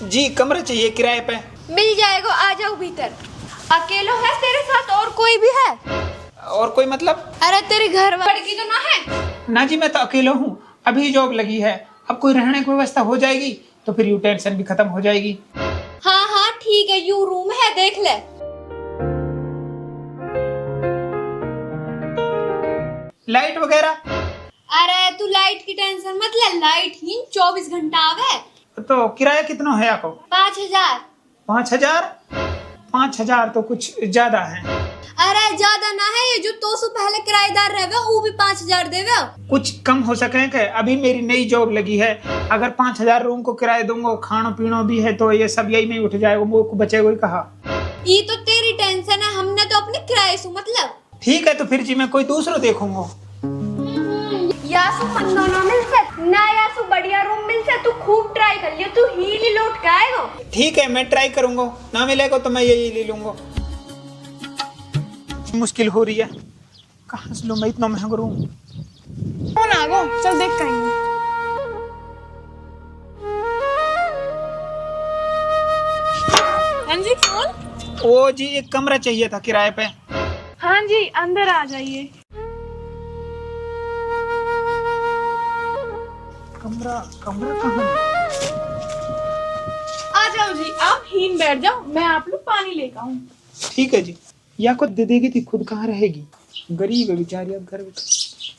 जी कमरा चाहिए किराए पे। मिल जाएगा, आ जाओ भीतर। अकेलो है तेरे साथ और कोई भी है? और कोई मतलब? अरे तेरी घर लड़की तो ना है? ना जी मैं तो अकेला हूँ, अभी जॉब लगी है। अब कोई रहने की व्यवस्था हो जाएगी तो फिर यू टेंशन भी खत्म हो जाएगी। हाँ हाँ ठीक है, यू रूम है, देख ले। लाइट वगैरह? अरे तू लाइट की टेंशन मत ले, लाइट ही 24 घंटा आवे। तो किराया कितना है आपको? 5000। 5000? 5000 तो कुछ ज्यादा है। अरे ज्यादा ना है, ये जो 200 पहले किराएदार रहे वो भी 5000 देवे। कुछ कम हो सके क्या? अभी मेरी नई जॉब लगी है, अगर 5000 रूम को किराया दूंगा, खाना पीना भी है, तो ये सब यही में उठ जाएगा, वो को बचेगा ही कहा। ये तो तेरी टेंशन है, हमने तो अपने किराए से मतलब। ठीक है तो फिर जी मैं कोई दूसरा देखूंगा। यासु दोनों मिल से ना, यासु बढ़िया रूम मिल से, तू खूब ट्राई कर लियो, तू ही नहीं लौट के आएगा। ठीक है मैं ट्राई करूंगा, ना मिलेगा तो मैं यही ले लूंगा। मुश्किल हो रही है, कहाँ से लूं मैं इतना महंगा रूम? कौन आ गो, चल देख कहीं। हाँ जी कौन? ओ जी एक कमरा चाहिए था किराए पे। हाँ जी अंदर आ जाइए। कमरा कमरा कहाँ है? आ जाओ जी, आप हीन बैठ जाओ, मैं आप लोग पानी लेकर आऊं। ठीक है जी। या खुद दे देगी थी, खुद कहाँ रहेगी, गरीब है बेचारी, अब घर में।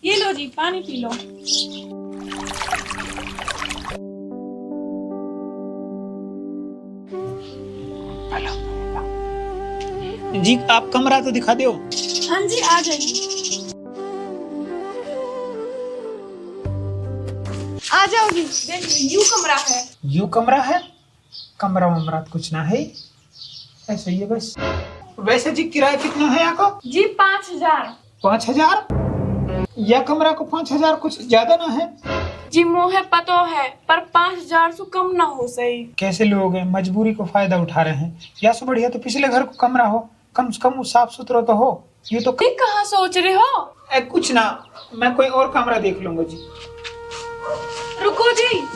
ये लो जी पानी पी लो। जी आप कमरा तो दिखा दो। हाँ जी आ जाइए। आ जाओ जी, देखिए यू कमरा है। यू कमरा है? कमरा वमरा तो कुछ ना है, ऐसे ही है बस। वैसे जी किराया कितना है यहाँ को? जी 5000। 5000? यह कमरा को 5000 कुछ ज्यादा ना है? जी मोहे पतो है, पर 5000 से कम ना हो सही। कैसे लोग हैं, मजबूरी को फायदा उठा रहे हैं। या सो बढ़िया तो पिछले घर को कमरा हो, कम से कम साफ सुथरा तो हो। ये तो ये कहाँ सोच रहे हो? कुछ ना, मैं कोई और कमरा देख लूंगा जी। रुको जी।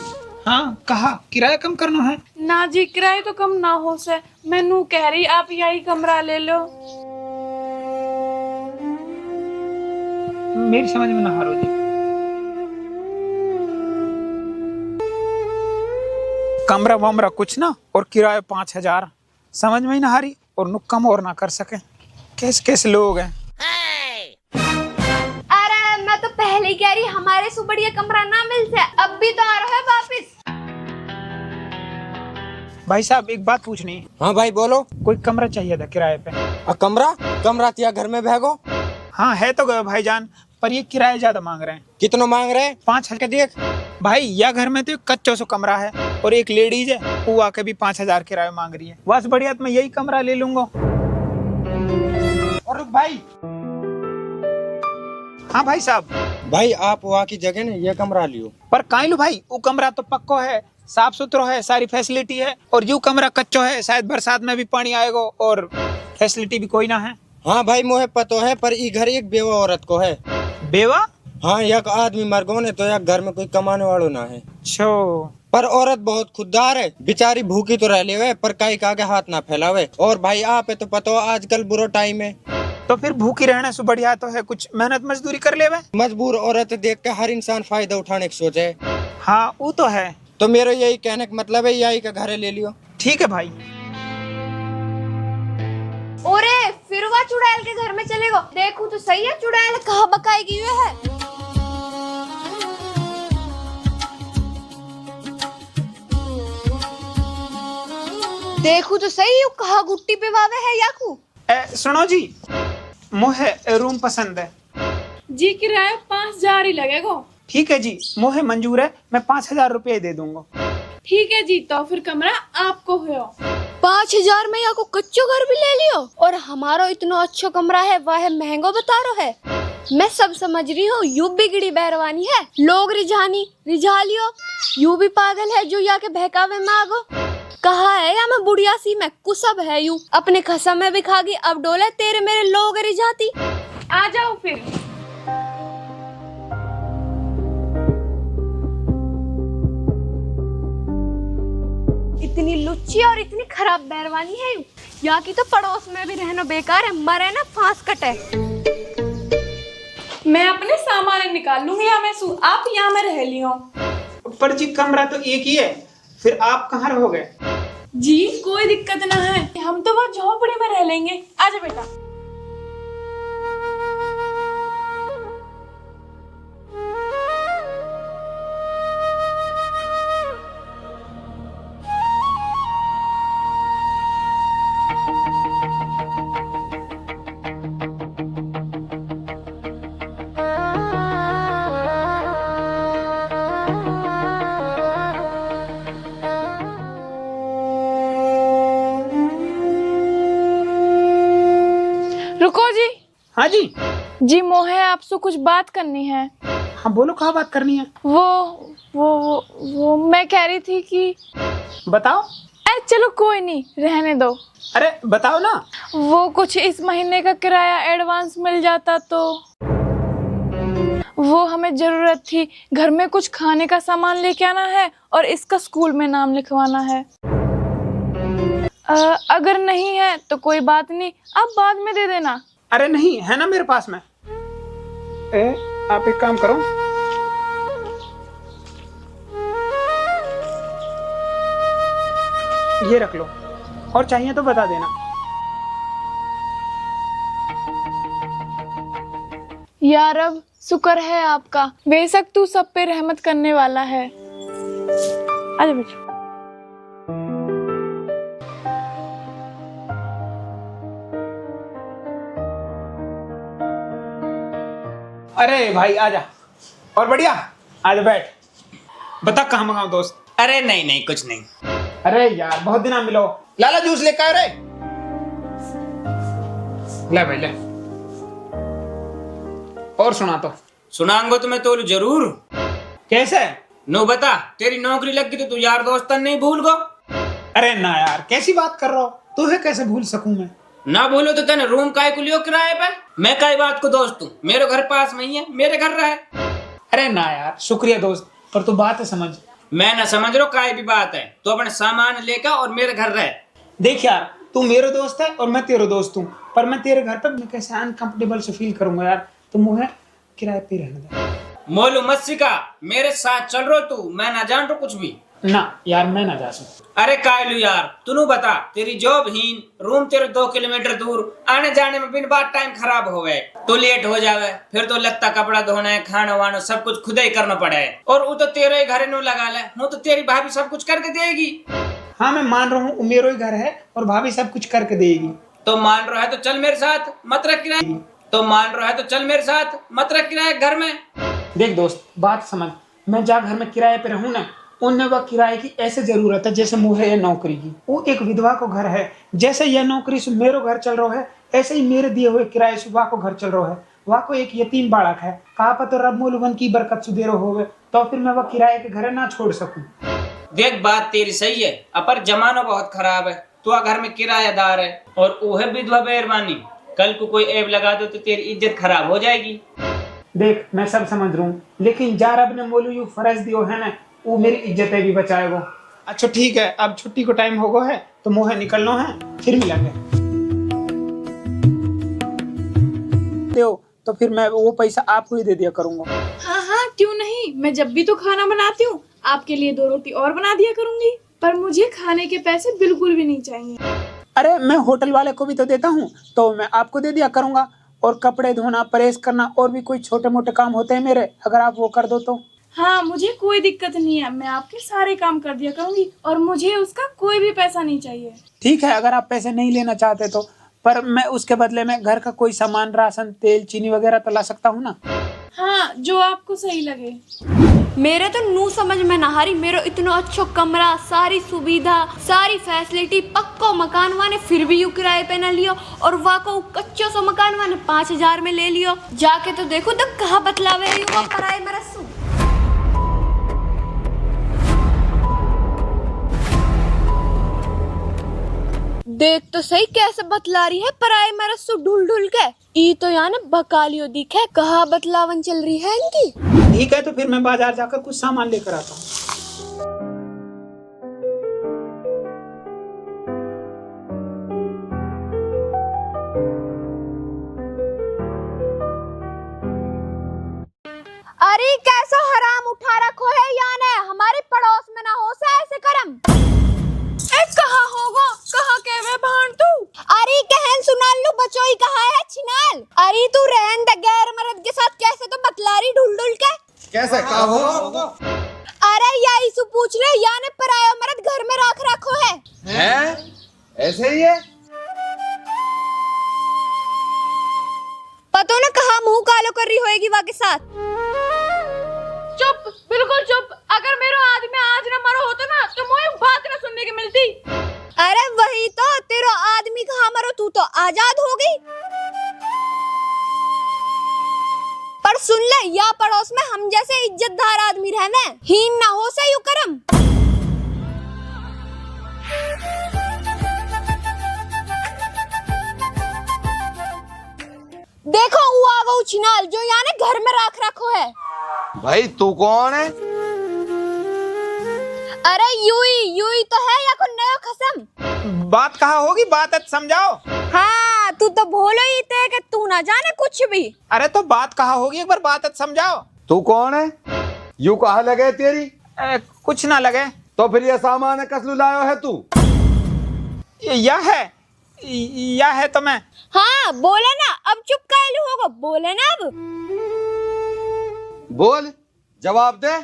हाँ कहा किराया कम करना है? ना जी किराए तो कम ना हो से, मैनू कह रही आप यही कमरा ले लो। मेरी समझ में ना हारो जी। कमरा वमरा कुछ ना और किराया 5000, समझ में ही ना हारी, और नु कम और ना कर सके। कैसे कैसे लोग हैं। अरे मैं तो पहले ही कह रही, हमारे से बढ़िया कमरा ना मिल से, अब भी तो आ रहा है वापिस। भाई साहब एक बात पूछनी है। हाँ भाई बोलो। कोई कमरा चाहिए था किराए पे। कमरा कमरा तिया घर में भेगो। हाँ है तो भाईजान, पर ये किराया ज्यादा मांग रहे हैं। कितना मांग रहे हैं? 5000 का देख भाई, या घर में तो कच्चो सो कमरा है और एक लेडीज है, वो आके भी 5000 किराया मांग रही है। बस बढ़िया तो मैं यही कमरा ले लूंगा। और रुक भाई। हाँ भाई साहब। भाई आप वहाँ की जगह ना ये कमरा लियो। पर काहे लो भाई, वो कमरा तो पक्को है, साफ सुथरा है, सारी फैसिलिटी है, और यू कमरा कच्चो है, शायद बरसात में भी पानी आएगा और फैसिलिटी भी कोई ना है। हाँ भाई मोहे पतो है, पर ये घर एक बेवा औरत को है। बेवा? हाँ एक आदमी मर गो ने तो एक घर में कोई कमाने वालों ना है। छो पर औरत बहुत खुददार है, बेचारी भूखी तो रह ले पर कई का आगे हाथ ना फैलावे। और भाई आप है तो पतो आजकल बुरा टाइम है, तो फिर भूखी रहने से बढ़िया तो है कुछ मेहनत मजदूरी कर ले। मजबूर औरत देख के हर इंसान फायदा उठाने की सोचे। हाँ वो तो है। तो मेरा यही कहने का मतलब है यही का घर ले लियो। ठीक है भाई। ओरे फिर वह चुड़ैल के घर में चलेगा, देखू तो सही है चुड़ैल कहाँ बकाएगी हुए है। देखू तो सही यू कहाँ गुट्टी पे वावे है याकू। सुनो जी, मोहे रूम पसंद है। जी किराया 5000 ही लगेगा। ठीक है जी, मोहे मंजूर है, मैं 5000 रुपये दे दूंगा। ठीक है जी, तो फिर कमरा आपको हो। 5000 में यहाँ को कच्चो घर भी ले लियो, और हमारा इतना अच्छा कमरा है, वह महंगो बता रो है। मैं सब समझ रही हूँ, यू बिगड़ी बैरवानी है, लोग रिझानी रिझा लियो। यू भी पागल है जो यहाँ के बहकावे में आगो। कहा है या मैं बुढ़िया सी मैं कुसब है यू, अपने खसम में भी खागी, अब डोले तेरे मेरे लोग रिझाती। आ जाओ फिर। इतनी लुच्ची और इतनी खराब बैरवानी है। यहाँ की तो पड़ोस में भी रहना बेकार है, मरे ना फांस कटे। मैं अपने सामान निकाल लूंगी यहाँ में आप यहाँ में रह लियो। पर जी कमरा तो एक ही है, फिर आप कहाँ रहोगे? जी कोई दिक्कत ना है, हम तो वहाँ झोपड़ी में रह लेंगे। आजा बेटा। रुको जी। हाँ जी। जी मोहे आपसे कुछ बात करनी है। हाँ बोलो, कहाँ बात करनी है? वो मैं कह रही थी कि बताओ। अरे चलो कोई नहीं, रहने दो। अरे बताओ ना। वो कुछ इस महीने का किराया एडवांस मिल जाता तो। वो हमें जरूरत थी, घर में कुछ खाने का सामान लेके आना है और इसका स्कूल में नाम लिखवाना है। अगर नहीं है तो कोई बात नहीं, आप बाद में दे देना। अरे नहीं है ना मेरे पास में। आप एक काम करो, ये रख लो और चाहिए तो बता देना। या रब शुक्र है आपका, बेशक तू सब पे रहमत करने वाला है। आजा बेटा। अरे भाई आजा। और बढ़िया, आजा बैठ। बता कहाँ मंगाऊं दोस्त? अरे नहीं नहीं कुछ नहीं। अरे यार बहुत दिन मिलो। लाला जूस लेकर आए रे। ले भाई ले। और सुना तो। सुनाऊंगा तो मैं तो जरूर। कैसे? नो बता, तेरी नौकरी लग गई तो तू यार दोस्तन नहीं भूल गो। अरे ना यार, कैसी बात कर रहा हो? तुझे कैसे भूल सकूं मैं? ना बोलो तो तेने रूम काय को लियो किराए पे? मैं काय बात को दोस्त हूँ, मेरे घर पास में ही है, मेरे घर रहे। अरे ना यार, शुक्रिया दोस्त, पर तू बात है समझ। मैं ना समझ रहा काय भी बात है, तो अपने सामान लेकर और मेरे घर रहे। देख यार, तू मेरा दोस्त है और मैं तेरा दोस्त हूँ, पर मैं तेरे घर पर मैं कैसे अनकंफर्टेबल से फील करूंगा यार। तो मुझे किराए पे रहने दे। मोलू मत सिखा, मेरे साथ चल रहा तू, मैं ना जान रहा कुछ भी। ना यार मैं ना जा सकता। अरे कायलू यार, तू बता, तेरी जॉब हीन, रूम तेरे 2 किलोमीटर दूर, आने जाने में बिन बात टाइम खराब हो गए तो लेट हो जावे, फिर तो लगता कपड़ा धोना है, खाना वाना सब कुछ खुद ही करना पड़े है। और वो तो तेरे ही घर नो लगा ले, वो तो तेरी भाभी सब कुछ करके देगी। हाँ मैं मान रहा हूँ, मेरा ही घर है और भाभी सब कुछ करके देगी। तो मान रहा है तो चल मेरे साथ, मत रख किराए। तो मान रहा है तो चल मेरे साथ, मत रख किराए घर में। देख दोस्त, बात समझ। मैं जहाँ घर में किराए पे रहूँ ना, उन्हें वह किराए की ऐसे जरूरत है जैसे मुझे ये नौकरी की। वो एक विधवा को घर है, जैसे यह नौकरी से मेरो घर चल रहा है, ऐसे ही मेरे दिए हुए किराए से वह को घर चल रहा है। वह को एक यतीम बालक है, कहा पर तो रब मोलवन की बरकत से दे रहा होवे, तो फिर मैं वह किराए के घर ना छोड़ सकूं। देख बात तेरी सही है, अपर जमाना बहुत खराब है, तू घर में किराएदार है और वो है विधवा बेरमानी। कल को कोई ऐब लगा दो तो तेरी इज्जत खराब हो जाएगी। देख मैं सब समझ रहा हूँ, लेकिन जा रब ने मोलू यू फर्ज दियो है ना, वो मेरी इज्जत भी बचाएगो। अच्छा ठीक है, अब छुट्टी को टाइम हो गया है तो मोहे निकलना है, फिर मिलेंगे। तो फिर मैं वो पैसा आपको ही दे दिया करूंगा। हाँ हाँ क्यों नहीं, मैं जब भी तो खाना बनाती हूँ आपके लिए 2 रोटी और बना दिया करूंगी, पर मुझे खाने के पैसे बिल्कुल भी नहीं चाहिए। अरे मैं होटल वाले को भी तो देता हूँ, तो मैं आपको दे दिया करूंगा। और कपड़े धोना, प्रेस करना और भी कोई छोटे मोटे काम होते हैं मेरे, अगर आप वो कर दो तो। हाँ मुझे कोई दिक्कत नहीं है, मैं आपके सारे काम कर दिया करूंगी और मुझे उसका कोई भी पैसा नहीं चाहिए। ठीक है, अगर आप पैसे नहीं लेना चाहते तो, पर मैं उसके बदले में घर का कोई सामान, राशन, तेल, चीनी वगैरह तो ला सकता हूँ ना। हाँ जो आपको सही लगे। मेरे तो नू समझ में नहारी, मेरो इतना अच्छा कमरा, सारी सुविधा, सारी फैसिलिटी, पक्को मकान वाने फिर भी यू किराए पे न लियो, और वाको कच्चो सो मकान वाने 5000 में ले लियो। जाके तो देखो तो कहाँ बतलावे यू पराए मेरा सु। देख तो सही कैसे बतला रही है पराए मेरा सु ढुल ढुल के। ई तो यानी बकालियो दिखे, कहाँ बतलावन चल रही है इनकी। ठीक है, तो फिर मैं बाजार जाकर कुछ सामान लेकर आता हूँ। तू पूछ ले, याने पराया मर्द घर में राख रखो है। हैं? ऐसे ही है? पता ना कहाँ मुंह कालो कर रही होएगी वहाँ के साथ। चुप, बिल्कुल चुप। अगर मेरा आदमी आज न मरो होता ना तो मुझे बात न सुनने की मिलती। अरे वही तो, तेरा आदमी कहाँ मरो, तू तो आजाद हो गई। पर सुन ले, या पड़ोस में हम जैसे इज्जतदार आदमी रहने, हीन ना हो सही करम। देखो वो आ गो छिनाल जो याने घर में राख रखो है। भाई तू कौन है? अरे यूई तो है या को नयो खसम। बात कहाँ होगी, बात समझाओ। हाँ तू तो भोलो ही थे कि तू ना जाने कुछ भी। अरे तो बात कहाँ होगी, एक बार बात समझाओ। तू कौन है? यू कहाँ लगे तेरी? कुछ ना लगे। तो फिर ये सामान कसलू लायो है तू? यह है तो मैं। हाँ बोले ना, अब चुप काहे होगा, बोले ना अब। बोल, जवाब दे।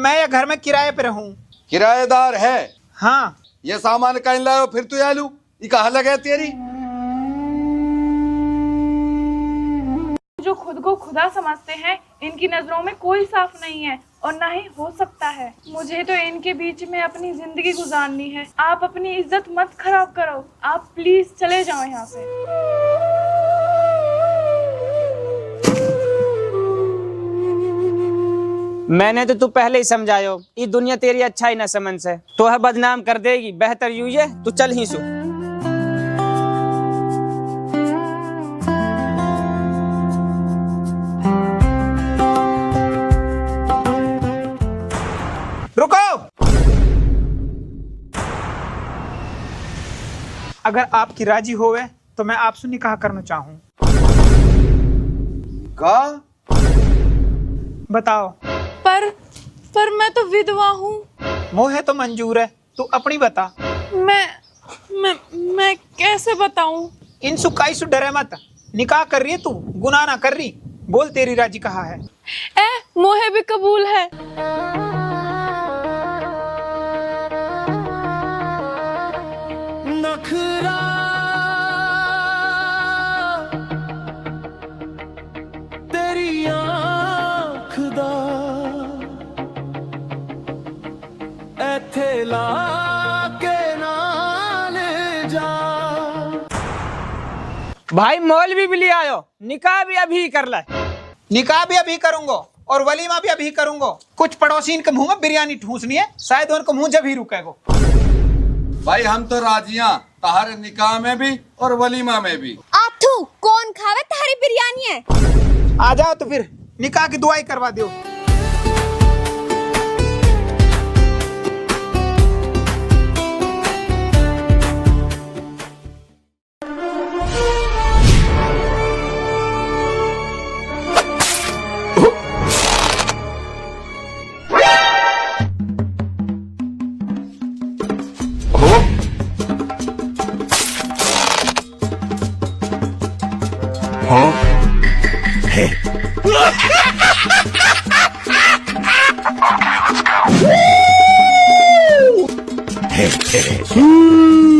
मैं ये घर में किराए पे रहूं। किराएदार है? हाँ। ये सामान कहीं लायो फिर तू आलू, ये कहाँ लगे तेरी? जो खुद को खुदा समझते हैं, इनकी नजरों में कोई साफ नहीं है और ना ही हो सकता है। मुझे तो इनके बीच में अपनी जिंदगी गुजारनी है। आप अपनी इज्जत मत खराब करो, आप प्लीज चले जाओ यहाँ से। मैंने तो तू पहले ही समझायो, ये दुनिया तेरी अच्छा ही ना समझ से, तो है बदनाम कर देगी। बेहतर यूं है तू चल ही सो। रुको, अगर आपकी राजी होवे तो मैं आपसे निकाह करना चाहूँ। का? बताओ। पर मैं तो विधवा हूँ। मोहे तो मंजूर है, तू अपनी बता। मैं कैसे बताऊँ? इन सुकाई सु डरे मत, निकाह कर रही है तू, गुनाह ना कर रही। बोल तेरी राजी कहाँ है? मोहे भी कबूल है। नखरा तेरी आँख दा एथे ला के नाल जा। भाई मौलवी भी ले आयो, निकाह भी अभी कर ले। निकाह भी अभी करूंगा और वलीमा भी अभी करूंगा। कुछ पड़ोसी के मुंह में बिरयानी ठूसनी है, शायद उनको मुंह जब ही रुकेगो। भाई हम तो राजियां, तहारे निकाह में भी और वलीमा में भी। आथू कौन खावे तारी बिरयानी है? आ जाओ तो फिर निकाह की दुआई करवा दो। Hey.